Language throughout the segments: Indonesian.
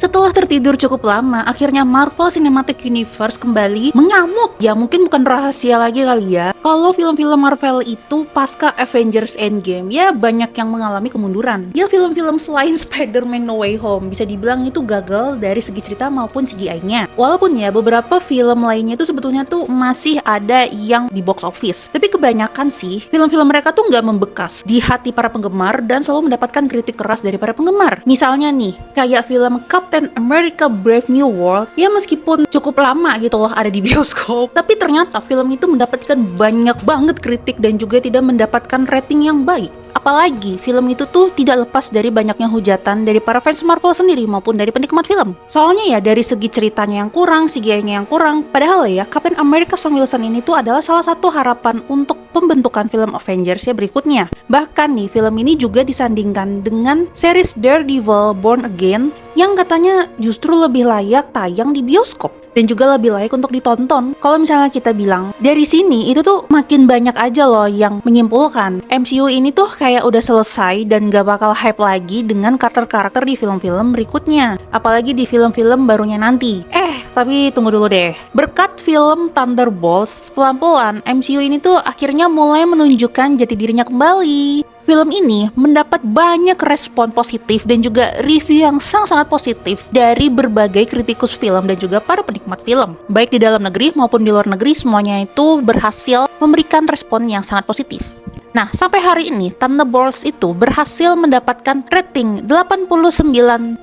Setelah tertidur cukup lama, akhirnya Marvel Cinematic Universe kembali mengamuk. Ya mungkin bukan rahasia lagi kali ya, kalau film-film Marvel itu pasca Avengers Endgame ya banyak yang mengalami kemunduran. Ya film-film selain Spider-Man No Way Home bisa dibilang itu gagal dari segi cerita maupun CGI-nya. Walaupun ya beberapa film lainnya itu sebetulnya tuh masih ada yang di box office, tapi kebanyakan sih film-film mereka tuh nggak membekas di hati para penggemar dan selalu mendapatkan kritik keras dari para penggemar. Misalnya nih, kayak film Captain America Brave New World, ya meskipun cukup lama gitu loh ada di bioskop, tapi ternyata film itu mendapatkan banyak banget kritik dan juga tidak mendapatkan rating yang baik. Apalagi film itu tuh tidak lepas dari banyaknya hujatan dari para fans Marvel sendiri maupun dari penikmat film. Soalnya ya dari segi ceritanya yang kurang, CGI-nya yang kurang. Padahal ya Captain America Sam Wilson ini tuh adalah salah satu harapan untuk pembentukan film Avengers ya berikutnya. Bahkan nih film ini juga disandingkan dengan series Daredevil Born Again yang katanya justru lebih layak tayang di bioskop dan juga lebih layak untuk ditonton. Kalau misalnya kita bilang dari sini itu tuh makin banyak aja loh yang menyimpulkan MCU ini tuh kayak udah selesai dan gak bakal hype lagi dengan karakter-karakter di film-film berikutnya, apalagi di film-film barunya nanti. Tapi tunggu dulu deh. Berkat film Thunderbolts, pelan-pelan MCU ini tuh akhirnya mulai menunjukkan jati dirinya kembali. Film ini mendapat banyak respon positif dan juga review yang sangat-sangat positif dari berbagai kritikus film dan juga para penikmat film. Baik di dalam negeri maupun di luar negeri, semuanya itu berhasil memberikan respon yang sangat positif. Nah, sampai hari ini Thunderbolts itu berhasil mendapatkan rating 89%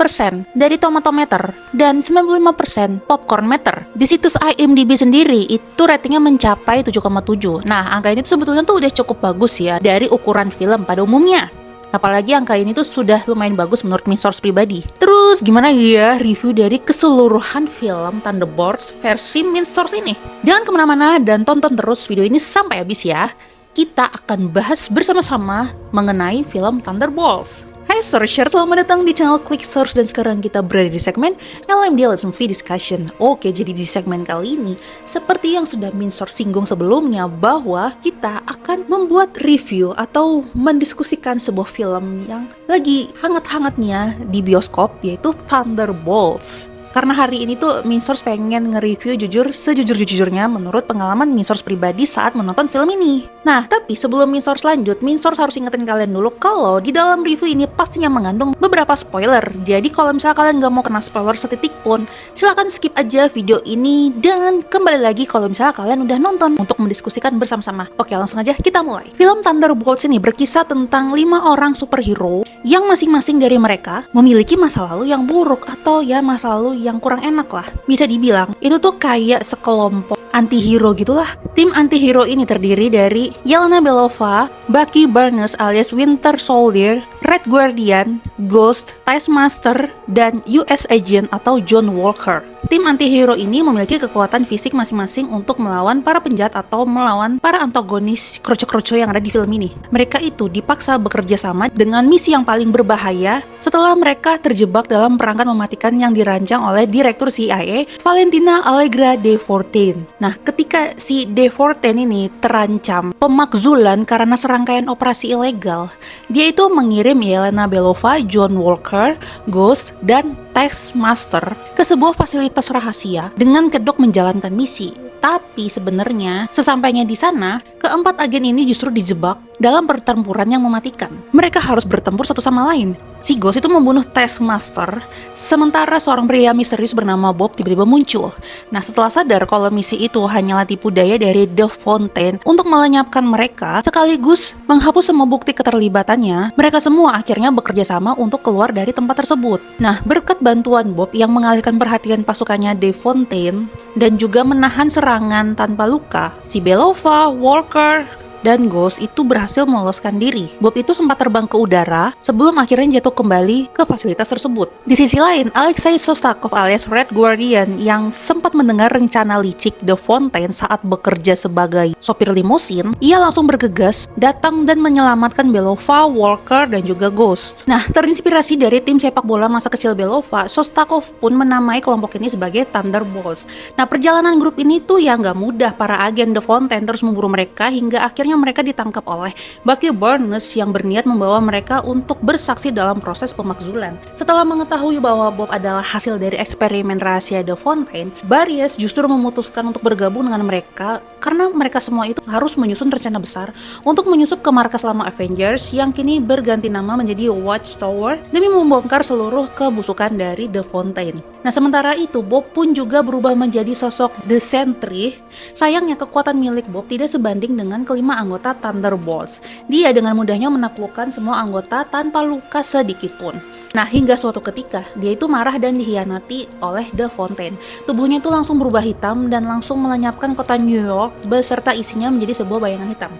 dari Tomatometer dan 95% Popcornmeter. Di situs IMDb sendiri itu ratingnya mencapai 7,7. Nah, angka ini tuh sebetulnya tuh udah cukup bagus ya dari ukuran film pada umumnya. Apalagi angka ini tuh sudah lumayan bagus menurut min source pribadi. Terus gimana ya review dari keseluruhan film Thunderbolts versi min source ini? Jangan kemana-mana dan tonton terus video ini sampai habis ya. Kita akan bahas bersama-sama mengenai film Thunderbolts. Hai Searcher, selamat datang di channel Click Source dan sekarang kita berada di segmen LMD Let's Movie Discussion. Oke, jadi di segmen kali ini, seperti yang sudah Min Source singgung sebelumnya, bahwa kita akan membuat review atau mendiskusikan sebuah film yang lagi hangat-hangatnya di bioskop, yaitu Thunderbolts. Karena hari ini tuh Min Source pengen nge-review jujur sejujur-jujurnya menurut pengalaman Min Source pribadi saat menonton film ini. Nah, tapi sebelum Min Source lanjut, Min Source harus ingetin kalian dulu kalau di dalam review ini pastinya mengandung beberapa spoiler. Jadi kalau misalnya kalian gak mau kena spoiler setitik pun, silahkan skip aja video ini dan kembali lagi kalau misalnya kalian udah nonton untuk mendiskusikan bersama-sama. Oke, langsung aja kita mulai. Film Thunderbolts ini berkisah tentang 5 orang superhero yang masing-masing dari mereka memiliki masa lalu yang buruk atau ya masa lalu yang kurang enak lah. Bisa dibilang itu tuh kayak sekelompok anti-hero gitulah. Tim anti-hero ini terdiri dari Yelena Belova, Bucky Barnes alias Winter Soldier, Red Guardian, Ghost, Taskmaster, dan US Agent atau John Walker. Tim anti-hero ini memiliki kekuatan fisik masing-masing untuk melawan para penjahat atau melawan para antagonis kroco-kroco yang ada di film ini. Mereka itu dipaksa bekerja sama dengan misi yang paling berbahaya setelah mereka terjebak dalam perangkap mematikan yang dirancang oleh Direktur CIA Valentina Allegra de Fortin. Nah, ketika si de Fortin ini terancam pemakzulan karena serangkaian operasi ilegal, dia itu mengirim Yelena Belova, John Walker, Ghost, dan Taskmaster ke sebuah fasilitas rahasia dengan kedok menjalankan misi. Tapi sebenarnya sesampainya di sana, keempat agen ini justru dijebak dalam pertempuran yang mematikan. Mereka harus bertempur satu sama lain. Si Ghost itu membunuh Taskmaster, sementara seorang pria misterius bernama Bob tiba-tiba muncul. Nah, setelah sadar kalau misi itu hanyalah tipu daya dari The Fountain untuk melenyapkan mereka, sekaligus menghapus semua bukti keterlibatannya, mereka semua akhirnya bekerja sama untuk keluar dari tempat tersebut. Nah, berkat bantuan Bob yang mengalihkan perhatian pasukannya The Fountain dan juga menahan serangan tanpa luka, si Belova, Walker, dan Ghost itu berhasil meloloskan diri. Bob itu sempat terbang ke udara sebelum akhirnya jatuh kembali ke fasilitas tersebut. Di sisi lain, Alexei Shostakov alias Red Guardian yang sempat mendengar rencana licik The Fountain saat bekerja sebagai sopir limusin, ia langsung bergegas datang dan menyelamatkan Belova, Walker, dan juga Ghost. Nah, terinspirasi dari tim sepak bola masa kecil Belova, Shostakov pun menamai kelompok ini sebagai Thunderbolts. Nah, perjalanan grup ini tuh ya nggak mudah. Para agen The Fountain terus memburu mereka hingga akhirnya akhirnya mereka ditangkap oleh Bucky Barnes yang berniat membawa mereka untuk bersaksi dalam proses pemakzulan. Setelah mengetahui bahwa Bob adalah hasil dari eksperimen rahasia The Fountain, Barrios justru memutuskan untuk bergabung dengan mereka karena mereka semua itu harus menyusun rencana besar untuk menyusup ke markas lama Avengers yang kini berganti nama menjadi Watchtower demi membongkar seluruh kebusukan dari The Fountain. Nah, sementara itu Bob pun juga berubah menjadi sosok The Sentry. Sayangnya kekuatan milik Bob tidak sebanding dengan kelima anggota Thunderbolts. Dia dengan mudahnya menaklukkan semua anggota tanpa luka sedikit pun. Nah, hingga suatu ketika, dia itu marah dan dikhianati oleh The Fountain. Tubuhnya itu langsung berubah hitam dan langsung melenyapkan kota New York beserta isinya menjadi sebuah bayangan hitam.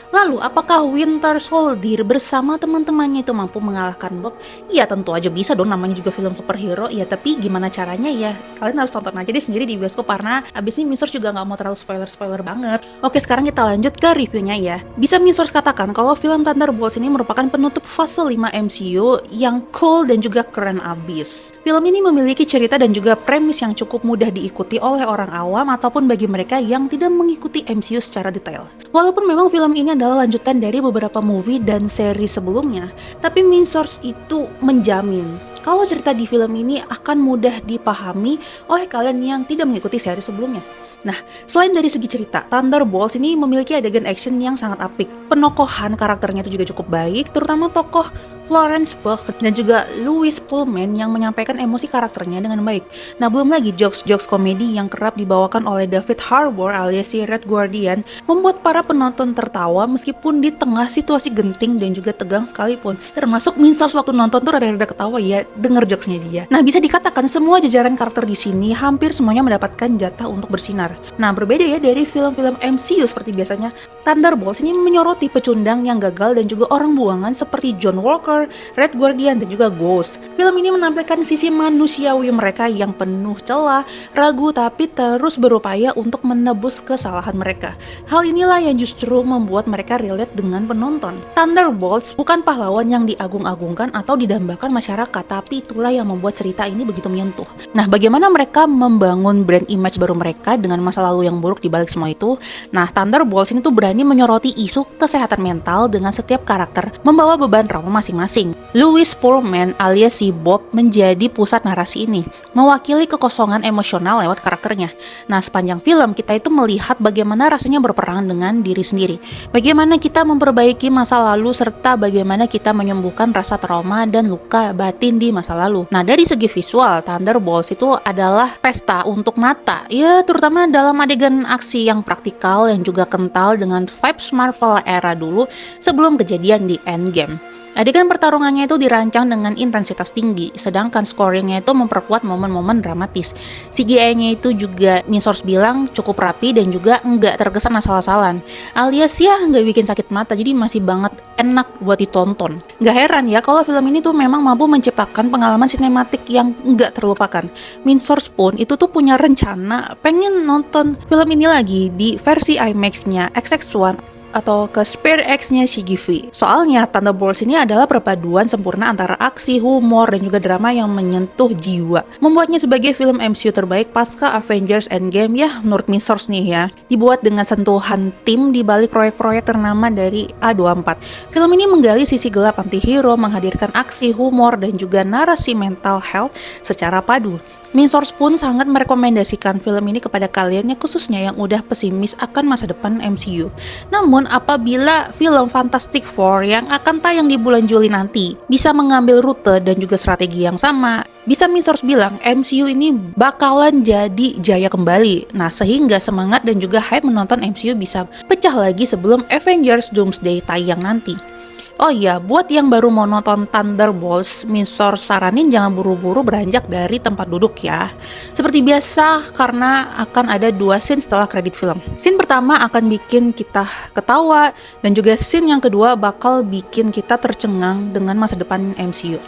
Lalu, apakah Winter Soldier bersama teman-temannya itu mampu mengalahkan Bob? Ya tentu aja bisa dong, namanya juga film superhero. Ya tapi gimana caranya ya? Kalian harus tonton aja deh sendiri di bioskop karena abis ini Miss juga nggak mau terlalu spoiler-spoiler banget. Oke, sekarang kita lanjut ke reviewnya ya. Bisa Miss katakan kalau film Thunderbolts ini merupakan penutup fase 5 MCU yang cool dan juga keren abis. Film ini memiliki cerita dan juga premis yang cukup mudah diikuti oleh orang awam ataupun bagi mereka yang tidak mengikuti MCU secara detail. Walaupun memang film ini adalah lanjutan dari beberapa movie dan seri sebelumnya, tapi Main Source itu menjamin kalau cerita di film ini akan mudah dipahami oleh kalian yang tidak mengikuti seri sebelumnya. Nah, selain dari segi cerita, Thunderbolts ini memiliki adegan action yang sangat apik. Penokohan karakternya itu juga cukup baik, terutama tokoh Florence Pugh dan juga Louis Pullman yang menyampaikan emosi karakternya dengan baik. Nah, belum lagi jokes-jokes komedi yang kerap dibawakan oleh David Harbour alias si Red Guardian membuat para penonton tertawa meskipun di tengah situasi genting dan juga tegang sekalipun. Termasuk Minsars waktu nonton tuh rada-rada ketawa ya denger jokesnya dia. Nah, bisa dikatakan semua jajaran karakter di sini hampir semuanya mendapatkan jatah untuk bersinar. Nah, berbeda ya dari film-film MCU seperti biasanya, Thunderbolts ini menyoroti pecundang yang gagal dan juga orang buangan seperti John Walker, Red Guardian, dan juga Ghost. Film ini menampilkan sisi manusiawi mereka yang penuh celah, ragu tapi terus berupaya untuk menebus kesalahan mereka. Hal inilah yang justru membuat mereka relate dengan penonton. Thunderbolts bukan pahlawan yang diagung-agungkan atau didambakan masyarakat, tapi itulah yang membuat cerita ini begitu menyentuh. Nah, bagaimana mereka membangun brand image baru mereka dengan masa lalu yang buruk di balik semua itu? Nah, Thunderbolts ini tuh berani menyoroti isu kesehatan mental dengan setiap karakter membawa beban trauma masing-masing. Louis Pullman alias si Bob menjadi pusat narasi ini, mewakili kekosongan emosional lewat karakternya. Nah, sepanjang film kita itu melihat bagaimana rasanya berperang dengan diri sendiri, bagaimana kita memperbaiki masa lalu serta bagaimana kita menyembuhkan rasa trauma dan luka batin di masa lalu. Nah, dari segi visual, Thunderbolts itu adalah pesta untuk mata, ya terutama dalam adegan aksi yang praktikal yang juga kental dengan vibes Marvel era dulu sebelum kejadian di Endgame. Adegan pertarungannya itu dirancang dengan intensitas tinggi, sedangkan scoringnya itu memperkuat momen-momen dramatis. CGI-nya itu juga Minsors bilang cukup rapi dan juga nggak terkesan asal-asalan. Alias ya nggak bikin sakit mata, jadi masih banget enak buat ditonton. Nggak heran ya kalau film ini tuh memang mampu menciptakan pengalaman sinematik yang nggak terlupakan. Minsors pun itu tuh punya rencana pengen nonton film ini lagi di versi IMAX-nya XX1 atau ke Spare X-nya CGV. Soalnya Thunderbolts ini adalah perpaduan sempurna antara aksi, humor, dan juga drama yang menyentuh jiwa. Membuatnya sebagai film MCU terbaik pasca Avengers Endgame ya menurut Minsors nih ya. Dibuat dengan sentuhan tim di balik proyek-proyek ternama dari A24. Film ini menggali sisi gelap anti-hero, menghadirkan aksi, humor, dan juga narasi mental health secara padu. Minsors pun sangat merekomendasikan film ini kepada kalian yang khususnya yang udah pesimis akan masa depan MCU. Namun apabila film Fantastic Four yang akan tayang di bulan Juli nanti bisa mengambil rute dan juga strategi yang sama, bisa Minsors bilang MCU ini bakalan jadi jaya kembali. Nah, sehingga semangat dan juga hype menonton MCU bisa pecah lagi sebelum Avengers Doomsday tayang nanti. Oh iya, buat yang baru mau nonton Thunderbolts, Minsors saranin jangan buru-buru beranjak dari tempat duduk ya. Seperti biasa, karena akan ada 2 scene setelah kredit film. Scene pertama akan bikin kita ketawa, dan juga scene yang kedua bakal bikin kita tercengang dengan masa depan MCU.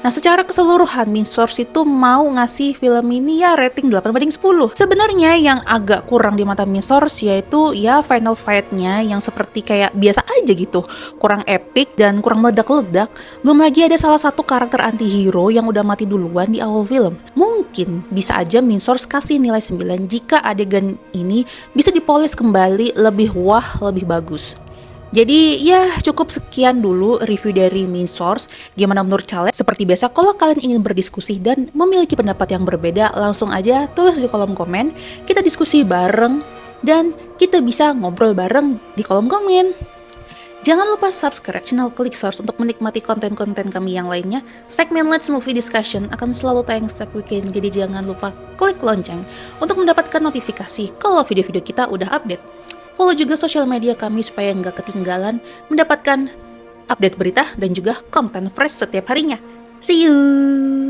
Nah, secara keseluruhan Minsors itu mau ngasih film ini ya rating 8/10. Sebenarnya yang agak kurang di mata Minsors yaitu ya final fight-nya yang seperti kayak biasa aja gitu, kurang epic dan kurang meledak-ledak. Belum lagi ada salah satu karakter anti-hero yang udah mati duluan di awal film. Mungkin bisa aja Minsors kasih nilai 9 jika adegan ini bisa dipoles kembali lebih wah, lebih bagus. Jadi ya cukup sekian dulu review dari Main Source. Gimana menurut kalian? Seperti biasa kalau kalian ingin berdiskusi dan memiliki pendapat yang berbeda, langsung aja tulis di kolom komen. Kita diskusi bareng dan kita bisa ngobrol bareng di kolom komen. Jangan lupa subscribe channel Click Source untuk menikmati konten-konten kami yang lainnya. Segmen Let's Movie Discussion akan selalu tayang setiap weekend, jadi jangan lupa klik lonceng untuk mendapatkan notifikasi kalau video-video kita udah update. Follow juga sosial media kami supaya nggak ketinggalan mendapatkan update berita dan juga konten fresh setiap harinya. See you!